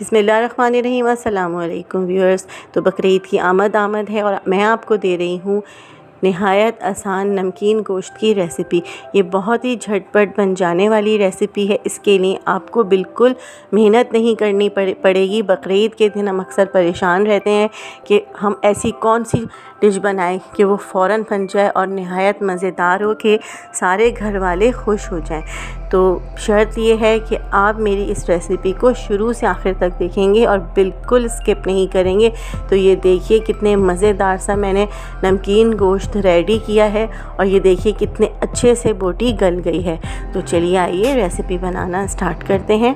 बिस्मिल्लाहिर्रहमानिर्रहीम। अस्सलाम वालेकुम व्यूअर्स। तो बकरीद की आमद है और मैं आपको दे रही हूँ नहायत आसान नमकीन गोश्त की रेसिपी। ये बहुत ही झटपट बन जाने वाली रेसिपी है। इसके लिए आपको बिल्कुल मेहनत नहीं करनी पड़ेगी। बकरीद के दिन हम अक्सर परेशान रहते हैं कि हम ऐसी कौन सी डिश बनाएं कि वो फ़ौरन बन जाए और नहायत मज़ेदार हो कि सारे घर वाले खुश हो जाएं। तो शर्त ये है कि आप मेरी इस रेसिपी को शुरू से आखिर तक देखेंगे और बिल्कुल स्किप नहीं करेंगे। तो ये देखिए कितने मज़ेदार सा मैंने नमकीन गोश्त रेडी किया है और ये देखिए कितने अच्छे से बोटी गल गई है। तो चलिए आइए रेसिपी बनाना स्टार्ट करते हैं।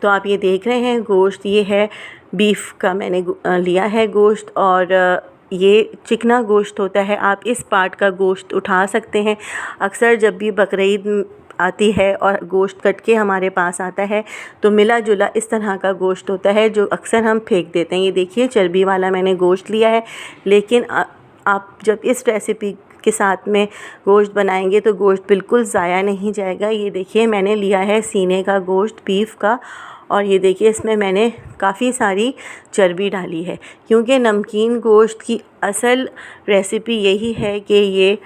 तो आप ये देख रहे हैं गोश्त, ये है बीफ का मैंने लिया है गोश्त, और ये चिकना गोश्त होता है। आप इस पार्ट का गोश्त उठा सकते हैं। अक्सर जब भी बकरीद आती है और गोश्त कट के हमारे पास आता है तो मिला जुला इस तरह का गोश्त होता है जो अक्सर हम फेंक देते हैं। ये देखिए चर्बी वाला मैंने गोश्त लिया है, लेकिन आप जब इस रेसिपी के साथ में गोश्त बनाएंगे तो गोश्त बिल्कुल ज़ाया नहीं जाएगा। ये देखिए मैंने लिया है सीने का गोश्त बीफ का, और ये देखिए इसमें मैंने काफ़ी सारी चर्बी डाली है, क्योंकि नमकीन गोश्त की असल रेसिपी यही है कि ये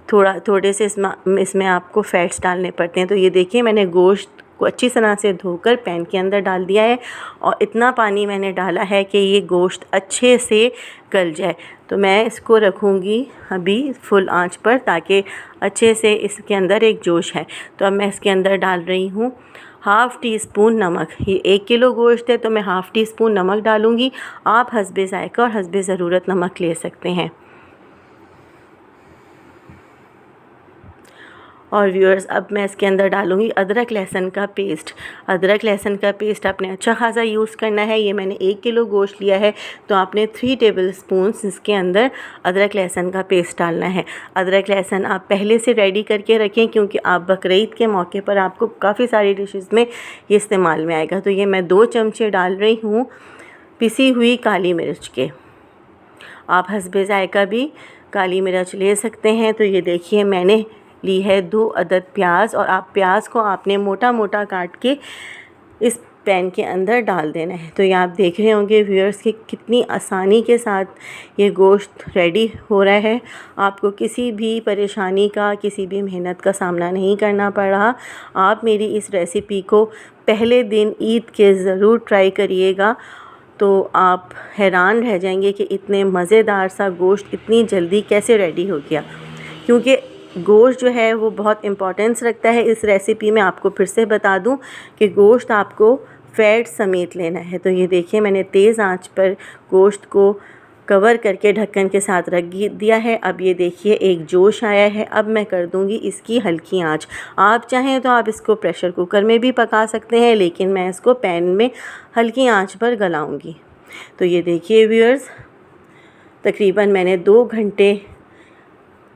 थोड़े से इसमें आपको फ़ैट्स डालने पड़ते हैं। तो ये देखिए मैंने गोश्त को अच्छी तरह से धोकर पैन के अंदर डाल दिया है और इतना पानी मैंने डाला है कि ये गोश्त अच्छे से गल जाए। तो मैं इसको रखूँगी अभी फुल आंच पर ताकि अच्छे से इसके अंदर एक जोश है। तो अब मैं इसके अंदर डाल रही हूँ हाफ़ टी स्पून नमक। ये 1 किलो गोश्त है तो मैं हाफ़ टी स्पून नमक डालूँगी। आप हस्बे ज़ायक़ा और हस्बे ज़रूरत नमक ले सकते हैं। और व्यूअर्स अब मैं इसके अंदर डालूँगी अदरक लहसुन का पेस्ट। अदरक लहसुन का पेस्ट आपने अच्छा खासा यूज़ करना है। ये मैंने 1 किलो गोश्त लिया है तो आपने 3 टेबलस्पून्स इसके अंदर अदरक लहसुन का पेस्ट डालना है। अदरक लहसुन आप पहले से रेडी करके रखें, क्योंकि आप बकरीद के मौके पर आपको काफ़ी सारी डिशेस में ये इस्तेमाल में आएगा। तो ये मैं 2 चमचे डाल रही हूँ पिसी हुई काली मिर्च के। आप हस्बे ज़ायक़ा भी काली मिर्च ले सकते हैं। तो ये देखिए मैंने ली है 2 अदद प्याज, और आप प्याज को आपने मोटा मोटा काट के इस पैन के अंदर डाल देना है। तो ये आप देख रहे होंगे व्यूअर्स कि कितनी आसानी के साथ ये गोश्त रेडी हो रहा है। आपको किसी भी परेशानी का, किसी भी मेहनत का सामना नहीं करना पड़ रहा। आप मेरी इस रेसिपी को पहले दिन ईद के ज़रूर ट्राई करिएगा, तो आप हैरान रह जाएंगे कि इतने मज़ेदार सा गोश्त इतनी जल्दी कैसे रेडी हो गया। क्योंकि गोश्त जो है वो बहुत इम्पोर्टेंस रखता है इस रेसिपी में। आपको फिर से बता दूं कि गोश्त आपको फ़ैट समेत लेना है। तो ये देखिए मैंने तेज़ आंच पर गोश्त को कवर करके ढक्कन के साथ रख दिया है। अब ये देखिए एक जोश आया है। अब मैं कर दूंगी इसकी हल्की आंच। आप चाहें तो आप इसको प्रेशर कुकर में भी पका सकते हैं, लेकिन मैं इसको पैन में हल्की आंच पर गलाऊंगी। तो ये देखिए व्यूअर्स तकरीबन मैंने 2 घंटे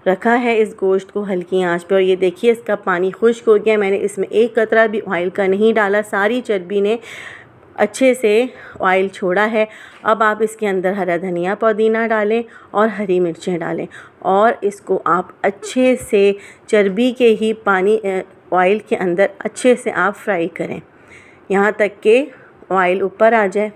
रखा है इस गोश्त को हल्की आंच पे, और ये देखिए इसका पानी खुश्क हो गया। मैंने इसमें एक कतरा भी ऑयल का नहीं डाला। सारी चर्बी ने अच्छे से ऑयल छोड़ा है। अब आप इसके अंदर हरा धनिया पुदीना डालें और हरी मिर्चें डालें, और इसको आप अच्छे से चर्बी के ही पानी ऑयल के अंदर अच्छे से आप फ्राई करें यहाँ तक कि ऑयल ऊपर आ जाए।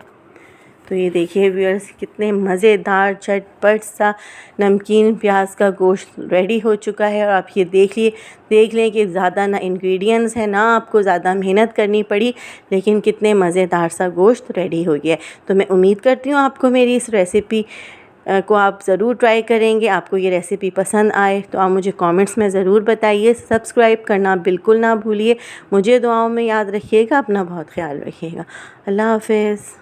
तो ये देखिए व्यूअर्स कितने मज़ेदार झटपट सा नमकीन प्याज का गोश्त रेडी हो चुका है। और आप ये देख लें कि ज़्यादा ना इंग्रेडिएंट्स हैं, ना आपको ज़्यादा मेहनत करनी पड़ी, लेकिन कितने मज़ेदार सा गोश्त रेडी हो गया है। तो मैं उम्मीद करती हूँ आपको मेरी इस रेसिपी को आप ज़रूर ट्राई करेंगे। आपको ये रेसिपी पसंद आए तो आप मुझे कमेंट्स में ज़रूर बताइए। सब्सक्राइब करना बिल्कुल ना भूलिए। मुझे दुआओं में याद रखिएगा। अपना बहुत ख्याल रखिएगा। अल्लाह हाफ़िज़।